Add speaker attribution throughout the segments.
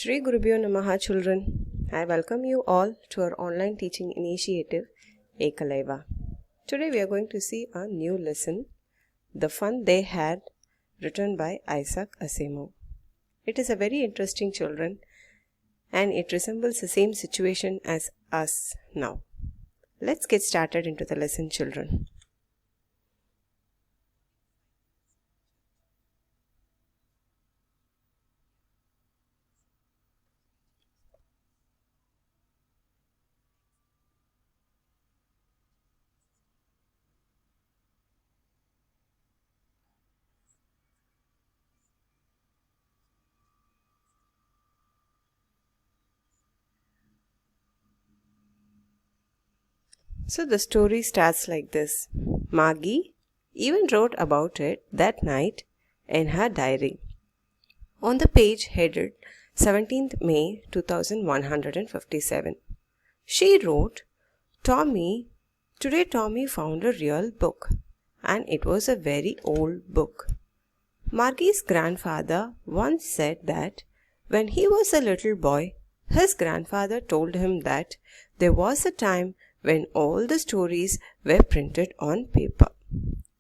Speaker 1: Shri Gurubhyo Namaha children. I welcome you all to our online teaching initiative Ekalaiva. Today we are going to see a new lesson, The Fun They Had, written by Isaac Asimov. It is a very interesting children and it resembles the same situation as us now. Let's get started into the lesson children. So the story starts like this. Margie even wrote about it that night in her diary. On the page headed 17th May 2157, she wrote, Today Tommy found a real book, and it was a very old book. Margie's grandfather once said that when he was a little boy, his grandfather told him that there was a time when all the stories were printed on paper.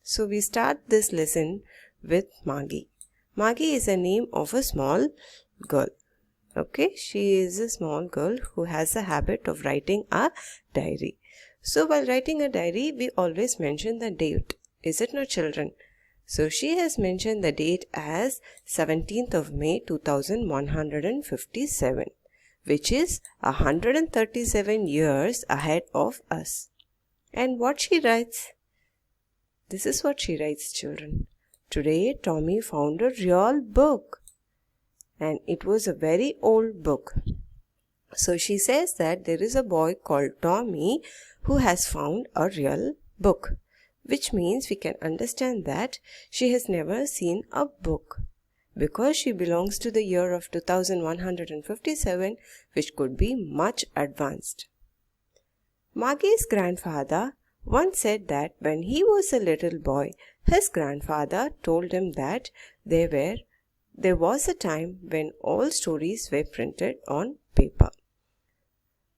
Speaker 1: So we start this lesson with Margie. Margie is a name of a small girl. Okay, she is a small girl who has a habit of writing a diary. So while writing a diary, we always mention the date. Is it not, children? So she has mentioned the date as 17th of May 2157. Which is 137 years ahead of us. And what she writes? This is what she writes, children. Today, Tommy found a real book. And it was a very old book. So she says that there is a boy called Tommy who has found a real book. Which means we can understand that she has never seen a book. Because she belongs to the year of 2157, which could be much advanced. Margie's grandfather once said that when he was a little boy, his grandfather told him that there was a time when all stories were printed on paper.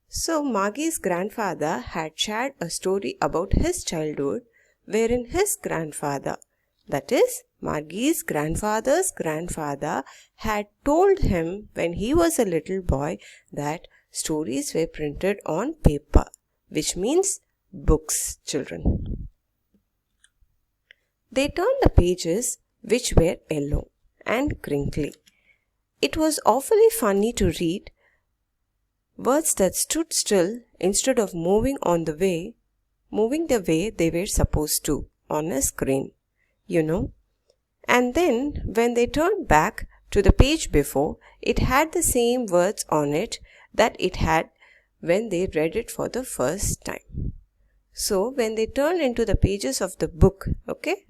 Speaker 1: So Margie's grandfather had shared a story about his childhood, wherein his grandfather, that is, Margie's grandfather's grandfather, had told him when he was a little boy that stories were printed on paper, which means books, children. They turned the pages, which were yellow and crinkly. It was awfully funny to read words that stood still instead of moving the way they were supposed to on a screen. And then when they turned back to the page before, it had the same words on it that it had when they read it for the first time. So when they turned into the pages of the book,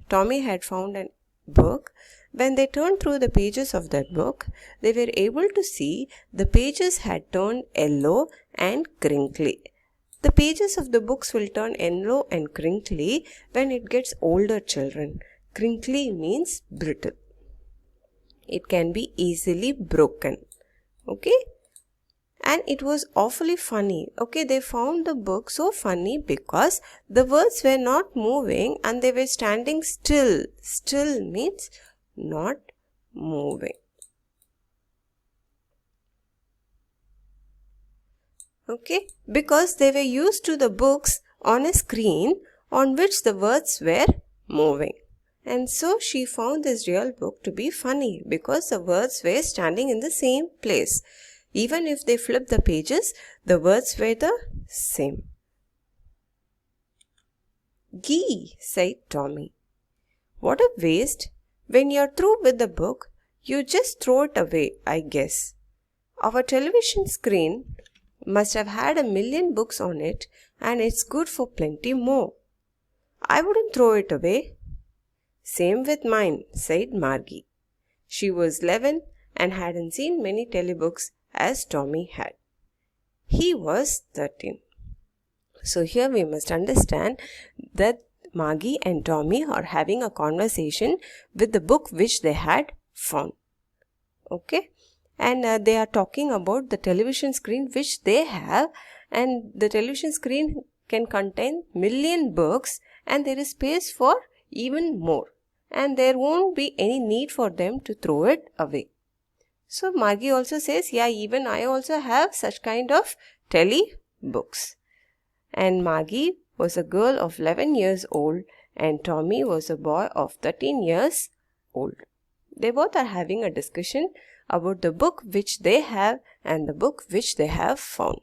Speaker 1: Tommy had found a book. When they turned through the pages of that book, they were able to see the pages had turned yellow and crinkly. The pages of the books will turn yellow and crinkly when it gets older, children. Crinkly means brittle. It can be easily broken. And it was awfully funny. They found the book so funny because the words were not moving and they were standing still. Still means not moving. Because they were used to the books on a screen on which the words were moving. And so she found this real book to be funny because the words were standing in the same place. Even if they flipped the pages, the words were the same. Gee, said Tommy. What a waste. When you're through with the book, you just throw it away, I guess. Our television screen must have had 1,000,000 books on it and it's good for plenty more. I wouldn't throw it away. Same with mine, said Margie. She was 11 and hadn't seen many telebooks as Tommy had. He was 13. So here we must understand that Margie and Tommy are having a conversation with the book which they had found. and they are talking about the television screen which they have, and the television screen can contain million books, and there is space for even more, and there won't be any need for them to throw it away. So Margie also says, yeah, even I also have such kind of telly books. And Margie was a girl of 11 years old and Tommy was a boy of 13 years old. They both are having a discussion about the book which they have and the book which they have found.